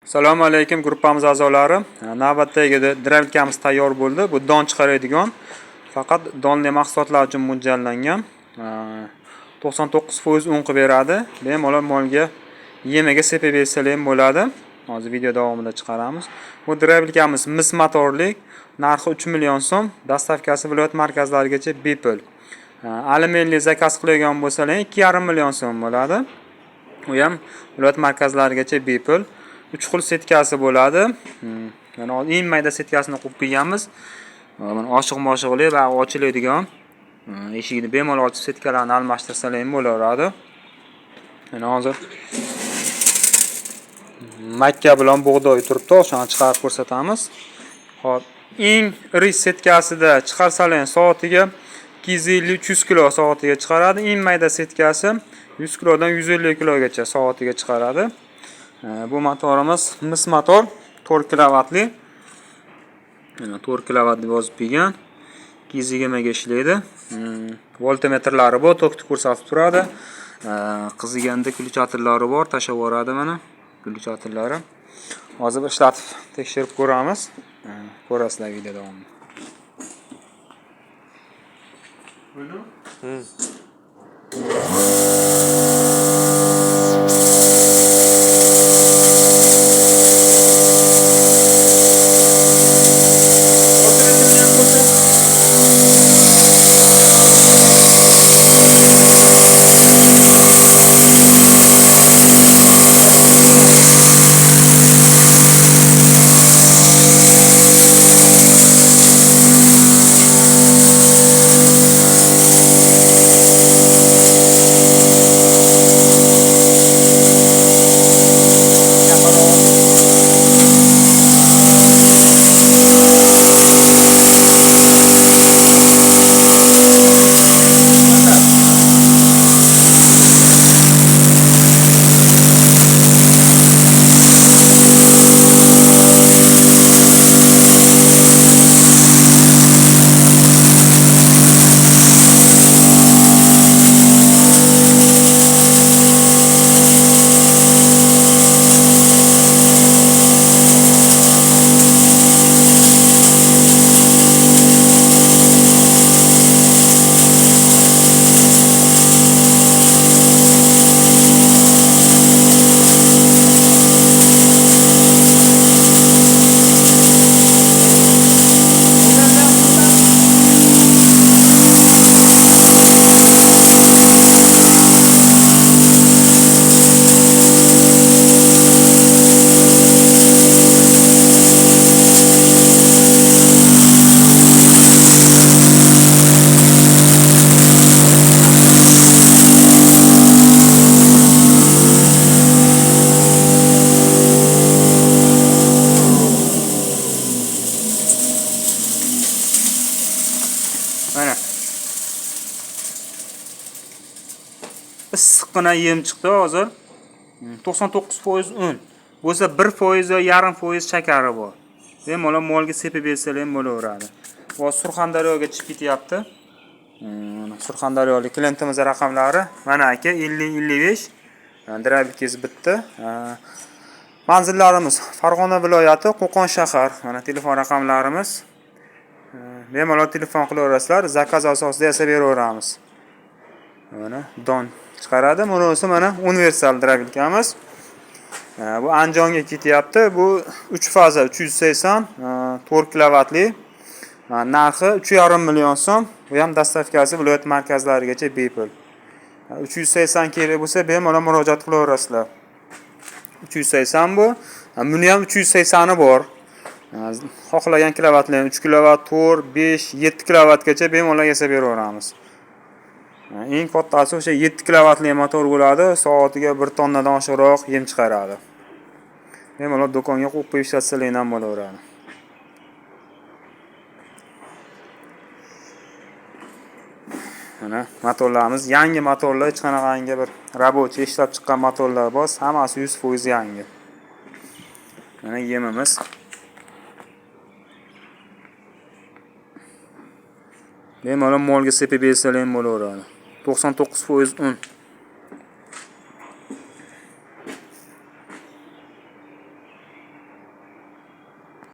Assalomu alaykum gruppamiz a'zolari. Navbatdagi drelkamiz tayyor bo'ldi. Bu don chiqaradigan, faqat donli mahsulotlar uchun mo'ljallangan. 99% un qilib beradi. Bemalol molga yemaga sepib bersalar ham bo'ladi. Hozir video davomida chiqaramiz. Bu drelkamiz mis motorlik, narxi 3 million so'm, dastavkasi viloyat markazlarigacha bepul. Aluminli zakaz qilgan bo'lsalar 2,5 million so'm bo'ladi. U ham viloyat markazlarigacha bepul. 3 xil setkasi bo'ladi. Mana eng mayda setkasini qo'yib qo'yganmiz. Mana oshiq-moshiqli va ochiladigan. Eshigini bemalol ochib setkalarni almashtirsalar ham bo'laveradi. Mana hozir makka bilan bug'doy turibdi, o'shani chiqarib ko'rsatamiz. Hop, eng iri setkasida chiqarsalar soatiga 250-300 kilo soatiga chiqaradi. Eng mayda setkasi 100 kilodan 150 kilogacha soatiga chiqaradi. Bu motorimiz mis motor 4 kilovatli. Mana 4 kilovat deb yozib qo'ygan. 220 ga ishlaydi. Voltmetrlari bor, tokni ko'rsatib turadi. Qiziganda kulchatirlari bor, tashab yuboradi mana kulchatirlari. Hozir ishlatib tekshirib ko'ramiz. Ko'rasizlar video davomida. Mana issiqqina yem chiqdi hozir. 99% un. Bo'lsa 1% va yarim foiz shakari bor. Bemalol molga sepib bersalar ham bo'laveradi. Va Surxondaryoga chiqib ketyapti. Mana Surxondaryolik klientimiz raqamlari mana aka 50-55. Drabilkiz bitta. Manzillarimiz Farg'ona viloyati, Qo'qon shahar. Mana telefon raqamlarimiz. Bemalol telefon qilaverasizlar, zakaz asosida yasab beraveramiz. Mana don chiqaradi. Bunisi mana universal drabilkamiz. Bu Andijonga ketyapti. Bu 3 faza 380 4 kilovatli. Narxi 3,5 million so'm. Bu ham dastavkasi viloyat markazlarigacha bepul. 380 kerak bo'lsa bemalol murojaat qilaverasizlar. 380 bu. Buni ham 380 ni bor. Xohlagan kilovatli 3 kilovat, 4, 5, 7 kilovatgacha bemalol yasab beraveramiz. Eng kattasi o'sha 7 kilovatli motor bo'ladi, soatiga 1 tonnadan oshiqroq yem chiqaradi. Bemalol do'konga qo'yib ishlatsalar ham bo'laveradi. Mana motorlarimiz yangi motorlar, hech qanaqangi bir rabochiy ishlab chiqqan motorlar bor, hammasi 100% yangi. Mana yemimiz. Bemalol molga sepib bersalar ham bo'laveradi. 99% un.